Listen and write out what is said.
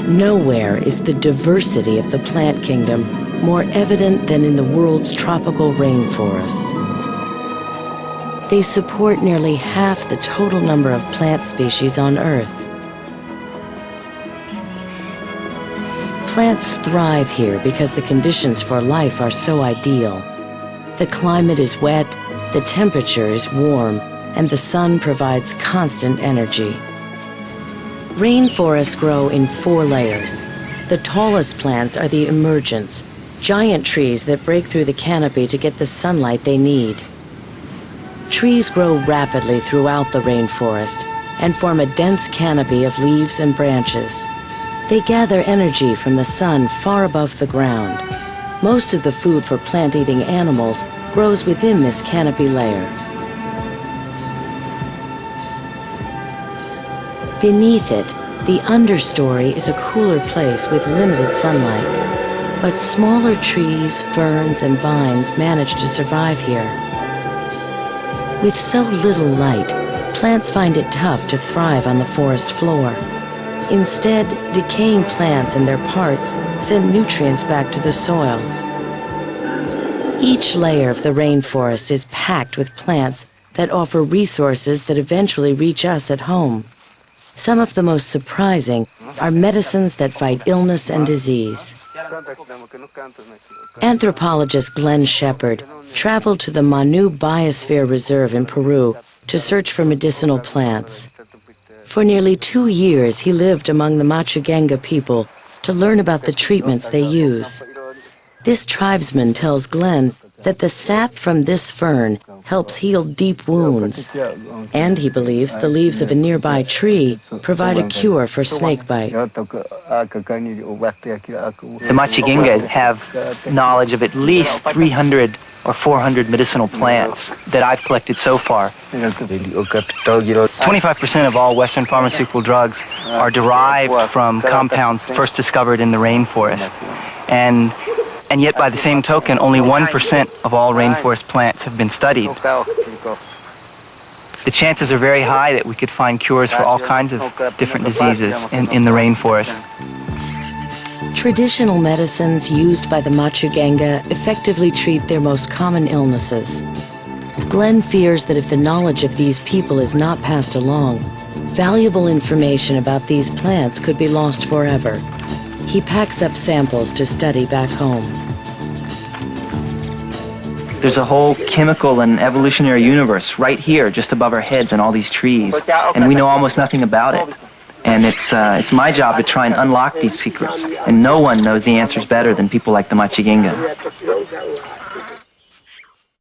Nowhere is the diversity of the plant kingdom more evident than in the world's tropical rainforests. They support nearly half the total number of plant species on Earth. Plants thrive here because the conditions for life are so ideal. The climate is wet, the temperature is warm, and the sun provides constant energy. Rainforests grow in 4 layers. The tallest plants are the emergents, giant trees that break through the canopy to get the sunlight they need. Trees grow rapidly throughout the rainforest and form a dense canopy of leaves and branches. They gather energy from the sun far above the ground. Most of the food for plant-eating animals grows within this canopy layer. Beneath it, the understory is a cooler place with limited sunlight. But smaller trees, ferns, and vines manage to survive here. With so little light, plants find it tough to thrive on the forest floor. Instead, decaying plants and their parts send nutrients back to the soil. Each layer of the rainforest is packed with plants that offer resources that eventually reach us at home. Some of the most surprising are medicines that fight illness and disease. Anthropologist Glenn Shepard traveled to the Manu Biosphere Reserve in Peru to search for medicinal plants. For nearly 2 years, he lived among the Machugenga people to learn about the treatments they use. This tribesman tells Glenn that the sap from this fern helps heal deep wounds, and he believes the leaves of a nearby tree provide a cure for snakebite. The Machugenga have knowledge of at least 300 or 400 medicinal plants that I've collected so far. 25% of all Western pharmaceutical drugs are derived from compounds first discovered in the rainforest. And yet, by the same token, only 1% of all rainforest plants have been studied. The chances are very high that we could find cures for all kinds of different diseases in the rainforest. Traditional medicines used by the Machugenga effectively treat their most common illnesses. Glenn fears that if the knowledge of these people is not passed along, valuable information about these plants could be lost forever. He packs up samples to study back home. There's a whole chemical and evolutionary universe right here, just above our heads in all these trees, and we know almost nothing about it. And it's my job to try and unlock these secrets, and no one knows the answers better than people like the Machugenga.